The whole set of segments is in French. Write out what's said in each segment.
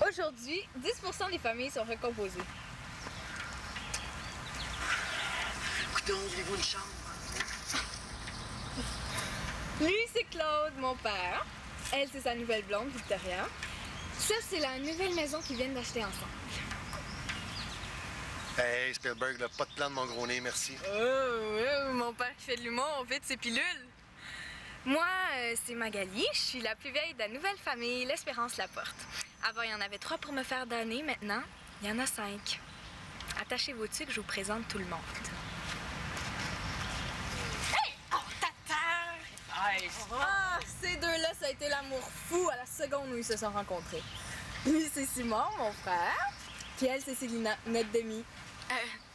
Aujourd'hui, 10% des familles sont recomposées. Coudonc, voulez-vous une chambre? Lui, c'est Claude, mon père. Elle, c'est sa nouvelle blonde, Victoria. Ça, c'est la nouvelle maison qu'ils viennent d'acheter ensemble. Hey, Spielberg, là, pas de plan de mon gros nez, merci. Mon père qui fait de l'humour, on fait de ses pilules. Moi, c'est Magali. Je suis la plus vieille de la nouvelle famille, l'Espérance Laporte. Avant, il y en avait 3 pour me faire donner. Maintenant, il y en a 5. Attachez vos tuques, je vous présente tout le monde. Hey! Oh, tata! Nice! Ah, ces deux-là, ça a été l'amour fou à la seconde où ils se sont rencontrés. Lui, c'est Simon, mon frère. Puis elle, c'est Célina, notre demi.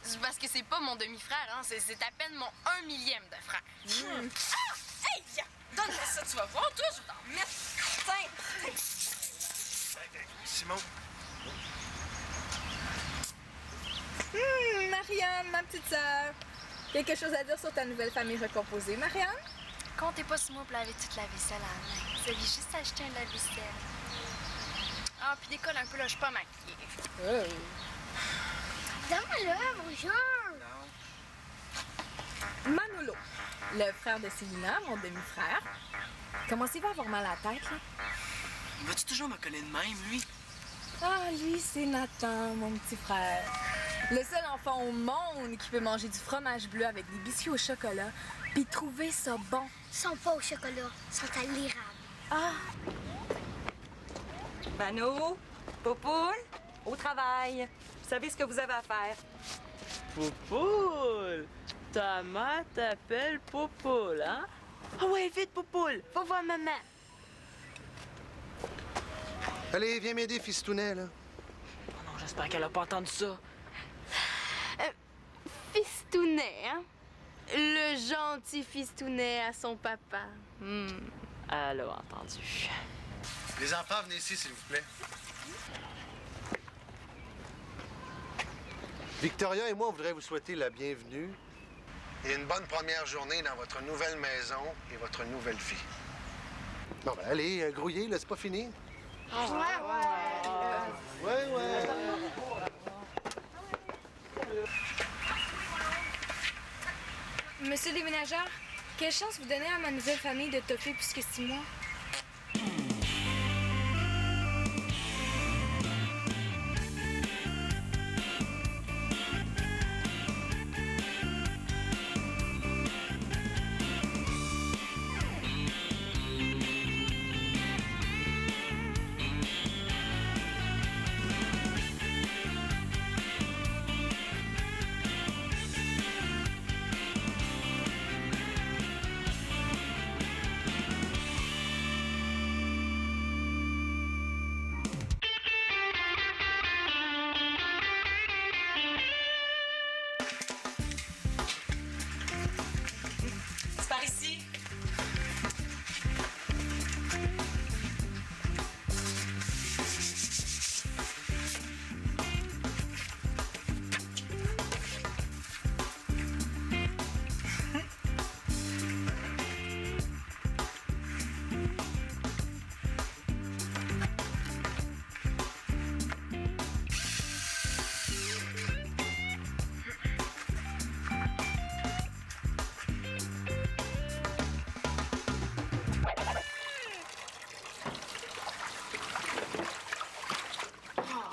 C'est parce que c'est pas mon demi-frère, hein. C'est à peine mon 1/1000e de frère. Ah! Hey! Donne-moi ça, tu vas voir, toi, je vais t'en mettre. Tiens! Simon? Marianne, ma petite sœur. Quelque chose à dire sur ta nouvelle famille recomposée, Marianne? Comptez pas sur moi pour laver toute la vaisselle à la main. Vous avez juste acheté un lave-vaisselle. Ah, puis décolle un peu, là, je suis pas maquillée. Donne-moi-le, bonjour! Manolo, le frère de Célina, mon demi-frère. Comment il va avoir mal à la tête, là? Vas-tu toujours me coller de même, lui? Ah, lui, c'est Nathan, mon petit frère. Le seul enfant au monde qui peut manger du fromage bleu avec des biscuits au chocolat puis trouver ça bon. Ils sont pas au chocolat, ils sont à l'érable. Ah! Mano, Poupoule, au travail. Vous savez ce que vous avez à faire. Poupoule! Ta mère t'appelle Poupoule, hein? Ah ouais, vite, Poupoule! Va voir maman! Allez, viens m'aider, fistounet, là. Oh non, j'espère qu'elle a pas entendu ça. Fistounet, hein? Le gentil fistounet à son papa. Elle a entendu. Les enfants, venez ici, s'il vous plaît. Victoria et moi, on voudrait vous souhaiter la bienvenue et une bonne première journée dans votre nouvelle maison et votre nouvelle vie. Bon, ben, allez, grouillez, là, c'est pas fini. Ouais. Monsieur le déménageur, quelle chance vous donnez à ma nouvelle famille de toffer plus que 6 mois? C'est par ici.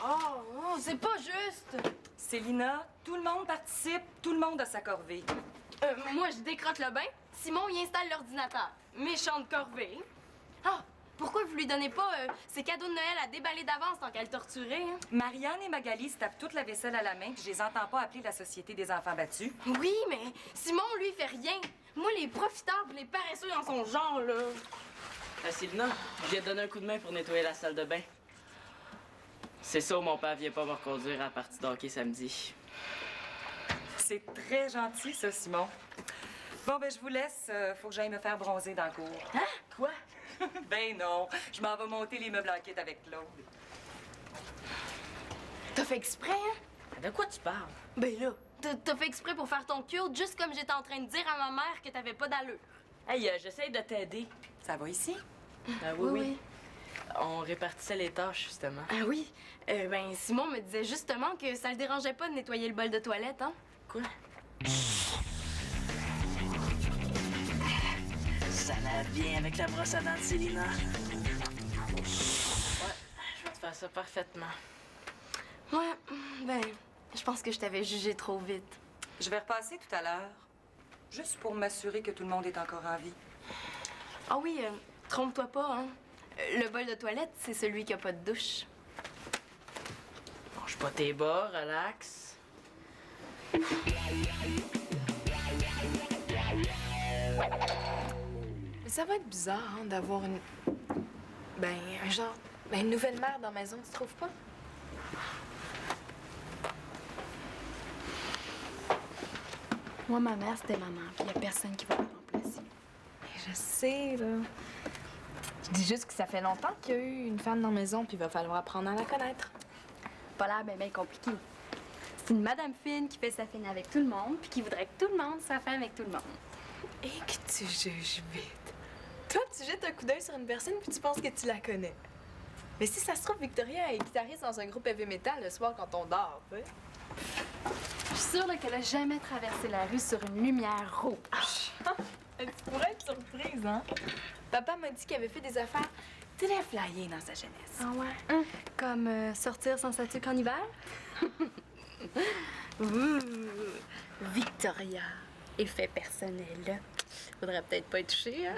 Oh, c'est pas juste! Célina, tout le monde participe, tout le monde a sa corvée. Moi, je décrotte le bain. Simon, il installe l'ordinateur. Méchante corvée. Ah, pourquoi vous lui donnez pas ses cadeaux de Noël à déballer d'avance tant qu'elle torturait, hein? Marianne et Magali se tapent toute la vaisselle à la main, puis je les entends pas appeler la Société des enfants battus. Oui, mais Simon, lui, fait rien. Moi, les profiteurs pis les paresseux dans son genre, là. Sylvina, je viens te donner un coup de main pour nettoyer la salle de bain. C'est ça où mon père vient pas me reconduire à la partie d'hockey samedi. C'est très gentil, ça, Simon. Bon, ben, je vous laisse. Faut que j'aille me faire bronzer dans le cours. Hein? Quoi? Ben non, je m'en vais monter les meubles en kit avec Claude. T'as fait exprès, hein? De quoi tu parles? Ben là, t'as fait exprès pour faire ton cute, juste comme j'étais en train de dire à ma mère que t'avais pas d'allure. Hey, j'essaye de t'aider. Ça va ici? Ben oui. On répartissait les tâches, justement. Ah oui. Ben, Simon me disait justement que ça le dérangeait pas de nettoyer le bol de toilette, hein? Quoi? Ça lave bien avec la brosse à dents de Célina. Ouais, je vais te faire ça parfaitement. Ouais, ben, je pense que je t'avais jugé trop vite. Je vais repasser tout à l'heure. Juste pour m'assurer que tout le monde est encore en vie. Ah oui, trompe-toi pas, hein? Le bol de toilette, c'est celui qui a pas de douche. Mange pas tes bas, relax. Mais ça va être bizarre, hein, d'avoir une. une nouvelle mère dans la maison, tu trouves pas? Moi, ma mère, c'était maman, puis y a personne qui va la remplacer. Je sais, là. Je dis juste que ça fait longtemps qu'il y a eu une femme dans la maison, puis il va falloir apprendre à la connaître. Pas l'air bien compliqué. C'est une madame fine qui fait sa fine avec tout le monde, puis qui voudrait que tout le monde soit fin avec tout le monde. Et que tu juges vite. Toi, tu jettes un coup d'œil sur une personne, puis tu penses que tu la connais. Mais si ça se trouve, Victoria est guitariste dans un groupe heavy metal le soir quand on dort, tu sais. Je suis sûre là, qu'elle a jamais traversé la rue sur une lumière rouge. Tu pourrais être surprise, hein? Papa m'a dit qu'il avait fait des affaires très flyées dans sa jeunesse. Ah ouais? Comme sortir sans statut en hiver? Ouh, Victoria, effet personnel. Faudrait peut-être pas y toucher, hein?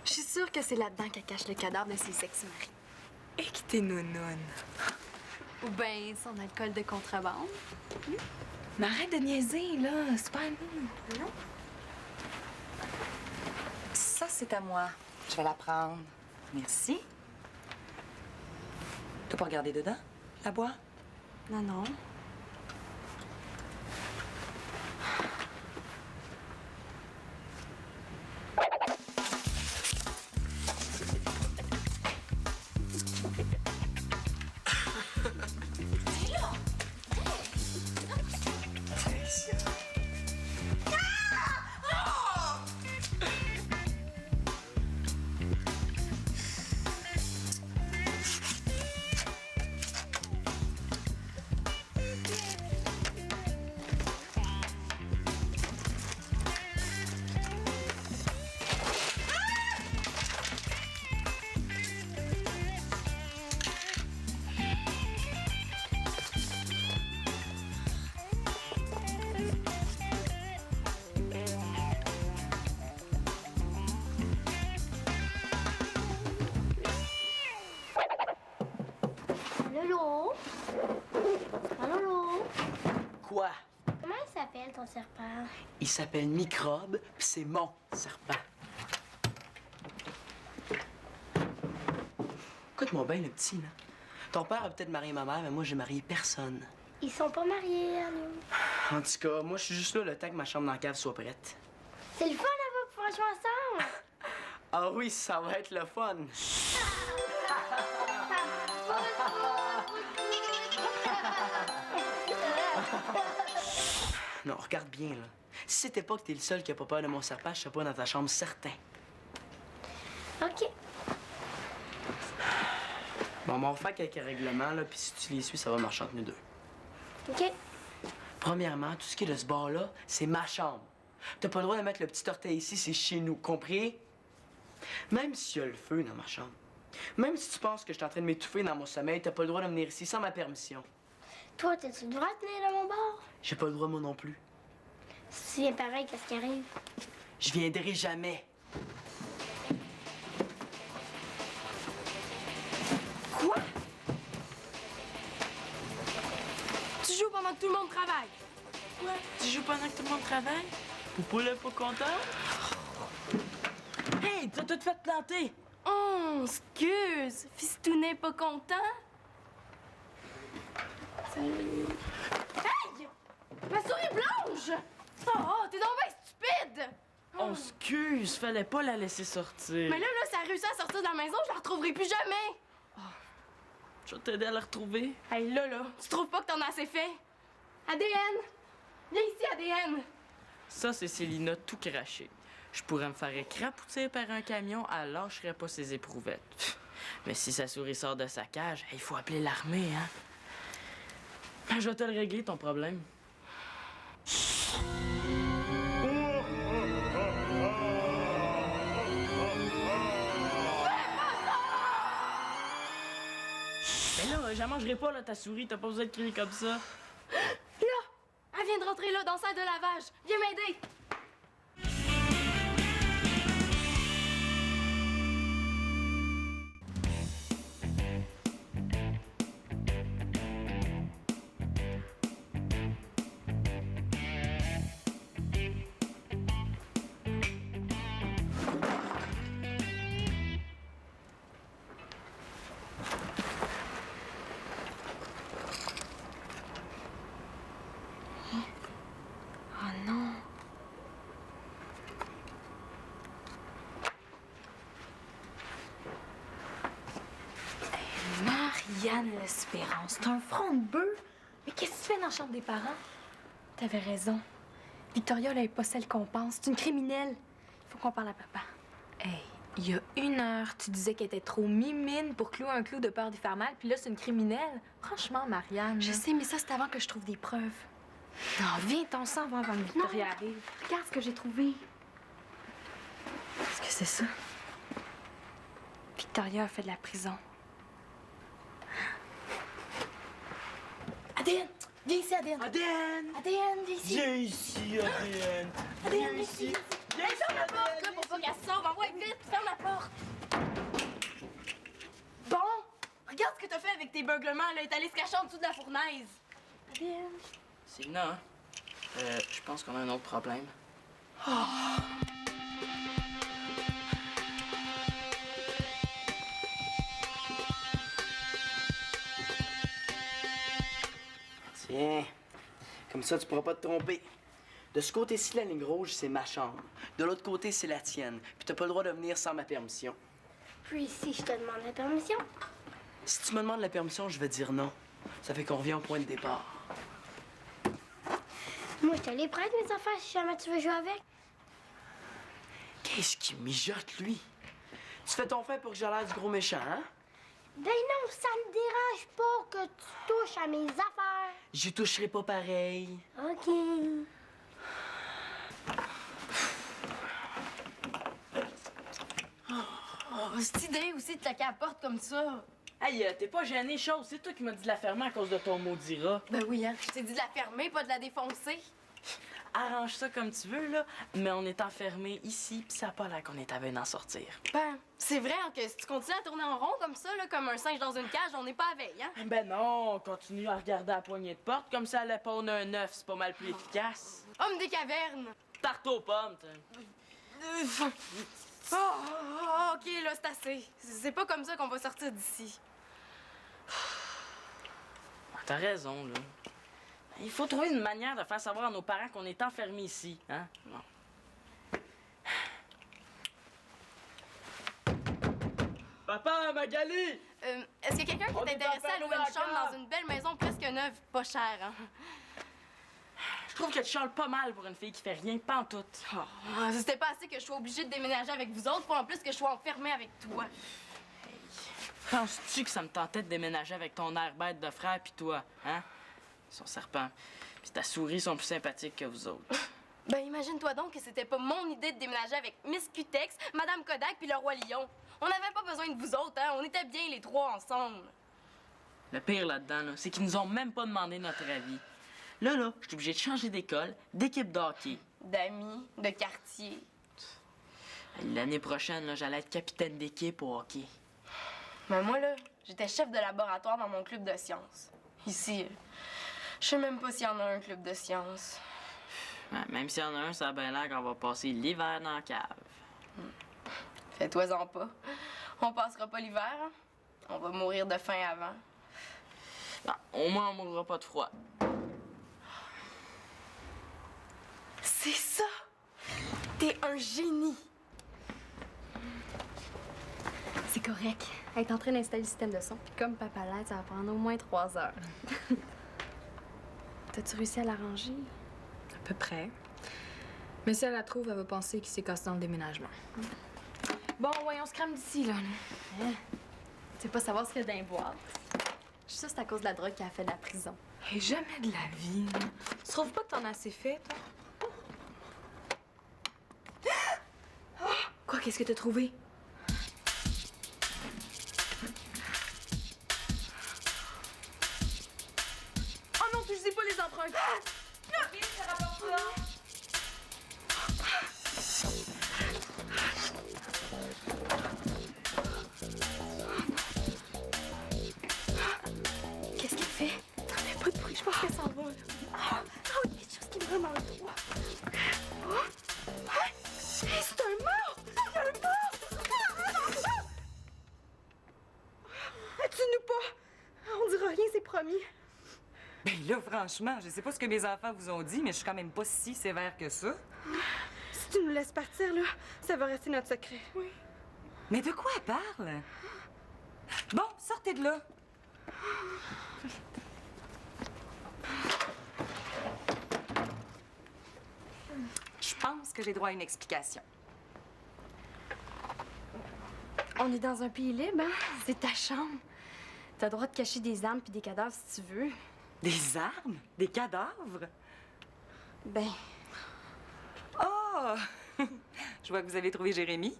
Je suis sûre que c'est là-dedans qu'elle cache le cadavre de ses ex-maris. Et que t'es nounoune. Ou bien son alcool de contrebande. Mais arrête de niaiser, là. C'est pas nous. Non? Ça, c'est à moi. Je vais la prendre. Merci. Tu peux regarder dedans? La bois? Non, non. Lolo? Lolo? Quoi? Comment il s'appelle ton serpent? Il s'appelle Microbe, puis c'est mon serpent. Écoute-moi bien, le petit, là. Ton père a peut-être marié ma mère, mais moi, j'ai marié personne. Ils sont pas mariés, Arnaud. En tout cas, moi, je suis juste là le temps que ma chambre dans la cave soit prête. C'est le fun là-bas pour jouer ensemble! Ah oui, ça va être le fun. Non, regarde bien, là. Si c'était pas que t'es le seul qui a pas peur de mon serpent, je serais pas dans ta chambre, certain. OK. Bon, on va faire quelques règlements, là, puis si tu les suis, ça va marcher entre nous deux. OK. Premièrement, tout ce qui est de ce bar-là, c'est ma chambre. T'as pas le droit de mettre le petit orteil ici, c'est chez nous, compris? Même s'il y a le feu dans ma chambre, même si tu penses que je suis en train de m'étouffer dans mon sommeil, t'as pas le droit de venir ici sans ma permission. Toi, t'as-tu le droit de tenir dans mon bar? J'ai pas le droit, moi non plus. Si tu viens pareil, qu'est-ce qui arrive? Je viendrai jamais. Quoi? Tu joues pendant que tout le monde travaille. Quoi? Tu joues pendant que tout le monde travaille? Poupou là pas content? Hey, t'as tout fait planter! Oh, excuse. Fistounet pas content? Salut. Hey! Ma souris blanche! Oh, t'es donc bien stupide! On excuse, fallait pas la laisser sortir. Mais là, ça a réussi à sortir de la maison, je la retrouverai plus jamais! Je vais t'aider à la retrouver. Hey, là, tu trouves pas que t'en as assez fait? ADN! Viens ici, ADN! Ça, c'est Célina tout craché. Je pourrais me faire écrapoutir par un camion, elle lâcherait pas ses éprouvettes. Pff, mais si sa souris sort de sa cage, il faut appeler l'armée, hein? Ben, je vais te le régler, ton problème. Mais là, j'en mangerai pas, là, ta souris. T'as pas besoin de crier comme ça. Là! Elle vient de rentrer là, dans la salle de lavage. Viens m'aider! Oh non. Hey, Marianne l'Espérance, t'as un front de bœuf? Mais qu'est-ce que tu fais dans la chambre des parents? T'avais raison. Victoria, elle est pas celle qu'on pense. C'est une criminelle. Faut qu'on parle à papa. Hey, il y a 1 heure, tu disais qu'elle était trop mimine pour clouer un clou de peur d'y faire mal, puis là, c'est une criminelle. Franchement, Marianne. Je sais, mais ça, c'est avant que je trouve des preuves. Non, viens, ton sang va avant que Victoria arrive. Regarde ce que j'ai trouvé. Qu'est-ce que c'est ça? Victoria a fait de la prison. ADN! Viens ici, ADN! ADN! ADN, viens ici! Viens ici, ADN! ADN, viens ici! Viens, ferme la porte, là, pour pas qu'elle se sauve! Envoie vite, ferme la porte! Bon, regarde ce que t'as fait avec tes beuglements, là. Elle est allée se cacher en dessous de la fournaise. ADN. Célina, hein? Je pense qu'on a un autre problème. Tiens, comme ça, tu pourras pas te tromper. De ce côté-ci, la ligne rouge, c'est ma chambre. De l'autre côté, c'est la tienne. Puis t'as pas le droit de venir sans ma permission. Puis si je te demande la permission. Si tu me demandes la permission, je vais dire non. Ça fait qu'on revient au point de départ. Moi, je te les prête, mes affaires, si jamais tu veux jouer avec. Qu'est-ce qui mijote, lui? Tu fais ton fait pour que j'ai l'air du gros méchant, hein? Ben non, ça me dérange pas que tu touches à mes affaires. J'y toucherai pas pareil. OK. Oh, cette idée aussi de claquer à la porte comme ça. Hey, t'es pas gêné, chose. C'est toi qui m'as dit de la fermer à cause de ton maudit rat. Ben oui, hein. Je t'ai dit de la fermer, pas de la défoncer. Arrange ça comme tu veux, là. Mais on est enfermés ici, pis ça a pas l'air qu'on est à veille d'en sortir. Ben, c'est vrai hein, que si tu continues à tourner en rond comme ça, là, comme un singe dans une cage, on n'est pas à veille, hein? Ben non, on continue à regarder à la poignée de porte. Comme ça, elle pondre un œuf, c'est pas mal plus efficace. Homme des cavernes! Tarte aux pommes, t'sais. OK, là, c'est assez. C'est pas comme ça qu'on va sortir d'ici. T'as raison, là. Il faut trouver une manière de faire savoir à nos parents qu'on est enfermés ici, hein? Bon. Papa, Magali! Est-ce qu'il y a quelqu'un qui On est est intéressé à enfermés louer dans une la chambre cave. dans une belle maison presque neuve, pas chère, hein? Je trouve que tu chantes pas mal pour une fille qui fait rien pantoute. Oh, c'était pas assez que je sois obligée de déménager avec vous autres, pour en plus que je sois enfermée avec toi. Penses-tu que ça me tentait de déménager avec ton air bête de frère pis toi, hein? Son serpent. Pis ta souris sont plus sympathiques que vous autres. Ben, imagine-toi donc que c'était pas mon idée de déménager avec Miss Cutex, Madame Kodak puis le Roi Lion. On n'avait pas besoin de vous autres, hein? On était bien les trois ensemble. Le pire là-dedans, là, c'est qu'ils nous ont même pas demandé notre avis. Là, je suis obligée de changer d'école, d'équipe de hockey. D'amis, de quartier. L'année prochaine, là, j'allais être capitaine d'équipe au hockey. Mais moi, là, j'étais chef de laboratoire dans mon club de sciences. Ici, je sais même pas s'il y en a un club de sciences. Ouais, même s'il y en a un, ça a bien l'air qu'on va passer l'hiver dans la cave. Fais-toi-en pas. On passera pas l'hiver, hein? On va mourir de faim avant. Bon, au moins, on mourra pas de froid. C'est ça! T'es un génie! C'est correct. Elle est en train d'installer le système de son. Puis comme papa l'aide, ça va prendre au moins 3 heures. T'as-tu réussi à l'arranger? À peu près. Mais si elle la trouve, elle va penser qu'il s'est cassé dans le déménagement. Bon, ouais, on se crame d'ici, là. Tu sais pas savoir ce qu'il y a dans les boîtes. Je suis sûre que c'est à cause de la drogue qu'elle a fait de la prison. Hey, jamais de la vie. Tu trouves pas que t'en as assez fait, toi? Quoi, qu'est-ce que t'as trouvé? Oh non, tu sais pas les empreintes! Qu'est-ce qu'elle fait? T'en fais pas de bruit, je pense qu'elle s'en va. Ah, il y a quelque chose qui me remet en droit. Hey, c'est un mort! Il y a un mort! Tue-nous pas! On dira rien, c'est promis. Ben là, franchement, je sais pas ce que mes enfants vous ont dit, mais je suis quand même pas si sévère que ça. Si tu nous laisses partir, là, ça va rester notre secret. Oui. Mais de quoi elle parle? Bon, sortez de là. Je pense que j'ai droit à une explication. On est dans un pays libre, hein? C'est ta chambre. T'as le droit de cacher des armes puis des cadavres si tu veux. Des armes? Des cadavres? Ben, Oh! Je vois que vous avez trouvé Jérémy.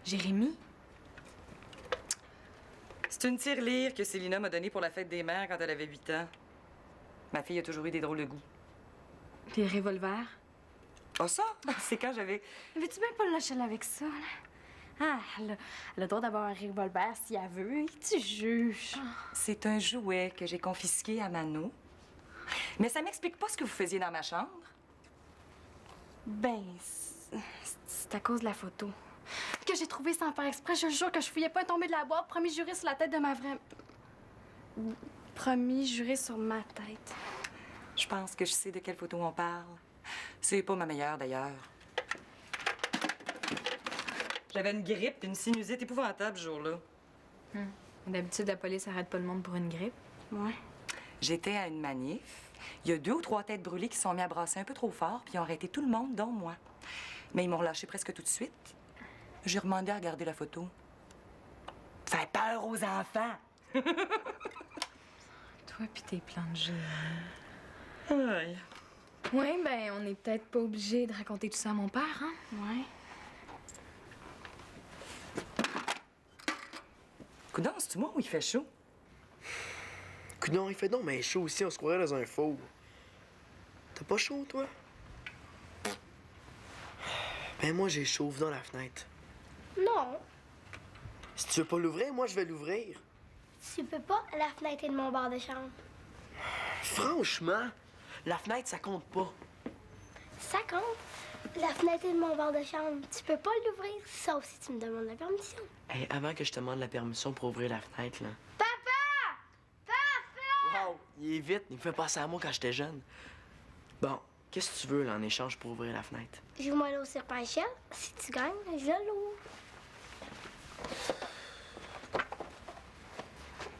Jérémy? C'est une tirelire que Célina m'a donnée pour la fête des mères quand elle avait 8 ans. Ma fille a toujours eu des drôles de goût. Des revolvers? Oh ça? C'est quand j'avais... veux-tu bien pas le lâcher avec ça, là? Ah, elle a le droit d'avoir un revolver si elle veut. Et tu juges. C'est un jouet que j'ai confisqué à Mano. Mais ça m'explique pas ce que vous faisiez dans ma chambre. Ben, c'est à cause de la photo. Que j'ai trouvée sans faire exprès. Je jure que je fouillais pas tomber de la boîte. Promis juré sur la tête de ma vraie... Promis juré sur ma tête. Je pense que je sais de quelle photo on parle. C'est pas ma meilleure, d'ailleurs. J'avais une grippe et une sinusite épouvantable ce jour-là. D'habitude, la police arrête pas le monde pour une grippe. Ouais. J'étais à une manif. Il y a 2 ou 3 têtes brûlées qui se sont mis à brasser un peu trop fort, puis ils ont arrêté tout le monde, dont moi. Mais ils m'ont relâché presque tout de suite. J'ai demandé à regarder la photo. Ça fait peur aux enfants! Toi pis tes plans de génie. Ouais. Ouais, ben, on est peut-être pas obligé de raconter tout ça à mon père, hein? Ouais. Coudonc, c'est-tu moi ou il fait chaud? Coudon, il fait donc mais chaud aussi, on se croirait dans un four. T'as pas chaud, toi? Ben moi, j'ai chaud, dans la fenêtre. Non, Si tu veux pas l'ouvrir, moi, je vais l'ouvrir. tu peux pas, la fenêtre est de mon bar de chambre. Franchement, la fenêtre, ça compte pas. Ça compte. La fenêtre est de mon bar de chambre. Tu peux pas l'ouvrir, sauf si tu me demandes la permission. Hey, avant que je te demande la permission pour ouvrir la fenêtre, là. Papa! Papa! Wow, il est vite, il me fait passer à moi quand j'étais jeune. Bon, qu'est-ce que tu veux, là, en échange pour ouvrir la fenêtre? Joue-moi là au serpent à échelle. Si tu gagnes, je l'ouvre.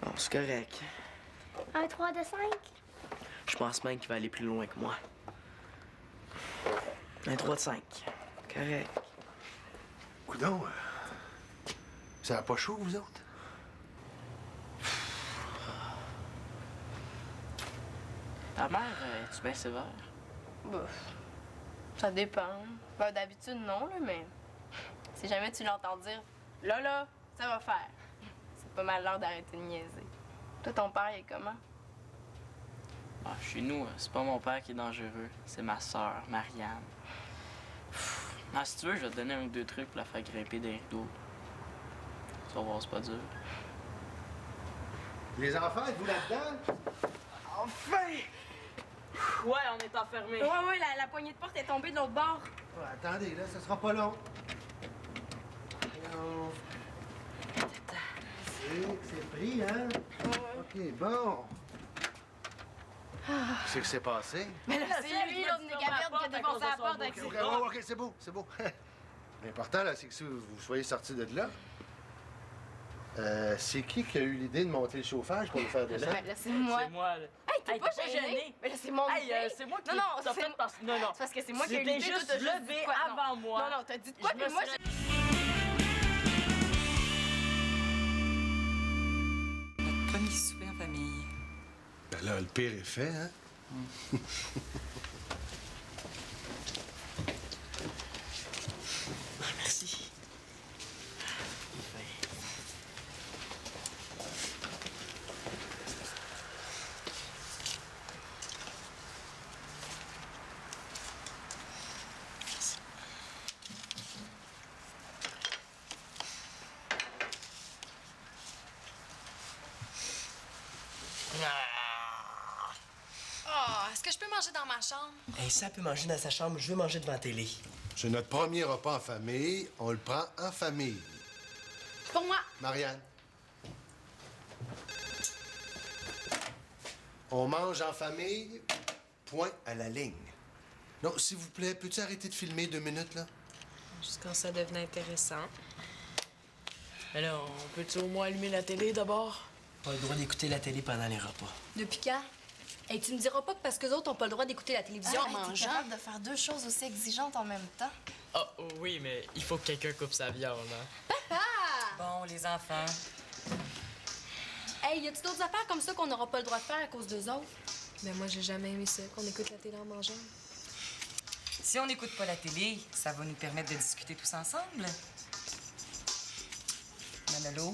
Bon, c'est correct. Un 3 de 5. Je pense même qu'il va aller plus loin que moi. Un 3 de 5. Correct. Coudon, ça a pas chaud, vous autres? Ta mère, es-tu bien sévère? Bah, ça dépend. Ben, d'habitude, non, là, mais si jamais tu l'entends dire « Là, ça va faire », c'est pas mal l'heure d'arrêter de niaiser. Toi, ton père, il est comment? Ah, chez nous, c'est pas mon père qui est dangereux, c'est ma sœur, Marianne. Ah, si tu veux, je vais te donner 1 ou 2 trucs pour la faire grimper des rideaux. Tu vas voir, c'est pas dur. Les enfants, êtes-vous là-dedans? Enfin! Ouais, on est enfermés. Ouais, la poignée de porte est tombée de l'autre bord. Ouais, attendez, là, ça sera pas long. Voyons. C'est pris, hein? OK, bon. Qu'est-ce qui s'est passé? Mais là, c'est lui, l'autre négaverde, qui a défoncé la porte avec OK, ses OK, c'est beau, c'est beau. L'important, là, c'est que si vous soyez sortis de là. C'est qui a eu l'idée de monter le chauffage pour le faire descendre? Ben là, c'est moi. C'est moi, là. Hey, t'es Hey, pas t'es pas gêné. gêné. Mais là, c'est mon Hey, idée. c'est moi qui Non, non, t'as c'est- fait parce... Non, non. C'est parce que c'est moi qui ai eu C'était l'idée. juste toi, t'as levé dit quoi? Non. avant moi. Non, non, t'as dit de quoi? Je me Puis moi, serais- Notre premier souper en famille. Ben là, le pire est fait, hein? Merci. Oh, est-ce que je peux manger dans ma chambre? Hey, ça peut manger dans sa chambre, je veux manger devant la télé. C'est notre premier repas en famille. On le prend en famille. Pour moi. Marianne. On mange en famille, point à la ligne. Non, s'il vous plaît, peux-tu arrêter de filmer 2 minutes, là? Juste quand ça devenait intéressant. Mais là, on peut-tu au moins allumer la télé d'abord? Pas le droit d'écouter la télé pendant les repas. Depuis quand? Hey, tu me diras pas que parce que les autres ont pas le droit d'écouter la télévision en T'es mangeant. capable de faire 2 choses aussi exigeantes en même temps. Oh, oui, mais il faut que quelqu'un coupe sa viande, hein? Bon, les enfants. Hey, y a-tu d'autres affaires comme ça qu'on n'aura pas le droit de faire à cause d'eux autres? Mais moi, j'ai jamais aimé ça, qu'on écoute la télé en mangeant. Si on n'écoute pas la télé, ça va nous permettre de discuter tous ensemble. Manolo,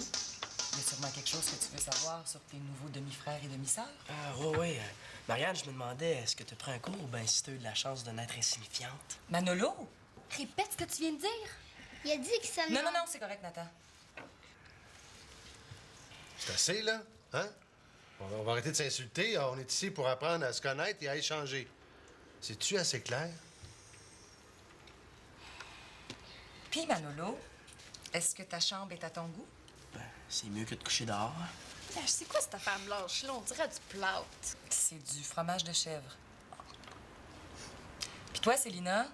il y a sûrement quelque chose que tu veux savoir sur tes nouveaux demi-frères et demi-sœurs? Ah, oui. Marianne, je me demandais, est-ce que tu prends un cours ou bien si tu as eu de la chance de naître insignifiante? Manolo? Répète ce que tu viens de dire. Il a dit que ça me... Non, non, non, c'est correct, Nathan. C'est assez, là? Hein? On va arrêter de s'insulter. On est ici pour apprendre à se connaître et à échanger. C'est-tu assez clair? Puis, Manolo, est-ce que ta chambre est à ton goût? Ben, c'est mieux que de coucher dehors. C'est quoi cette affaire blanche là? On dirait du plâtre. C'est du fromage de chèvre. Puis toi, Célina,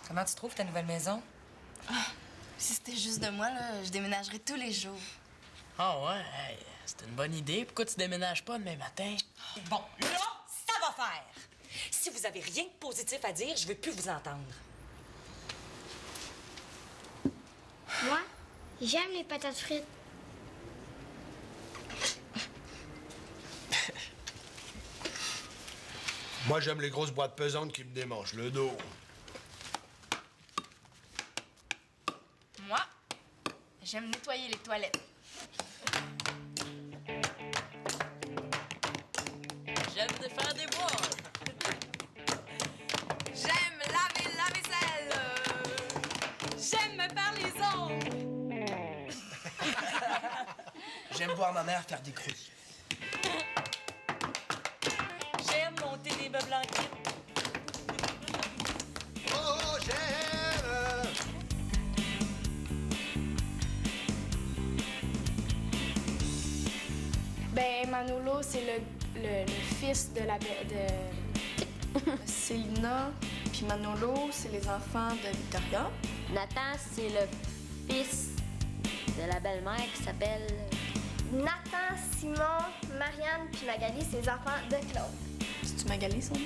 comment tu trouves ta nouvelle maison? Si c'était juste de moi, là, je déménagerais tous les jours. Ah ouais, hey, c'est une bonne idée. Pourquoi tu déménages pas demain matin? Bon, là, ça va faire! Si vous avez rien de positif à dire, je veux plus vous entendre. Moi, j'aime les patates frites. Moi, j'aime les grosses boîtes pesantes qui me démangent le dos. Moi, j'aime nettoyer les toilettes. J'aime te faire des bois. J'aime laver la vaisselle. J'aime me faire les ongles. J'aime voir ma mère faire des crues. J'aime monter des meubles en kit. Oh, j'aime! Ben, Manolo, c'est le fils de la de Célina. Puis Manolo, c'est les enfants de Victoria. Nathan, c'est le fils de la belle-mère qui s'appelle... Nathan, Simon, Marianne puis Magali, c'est les enfants de Claude. C'est-tu Magali, son nom?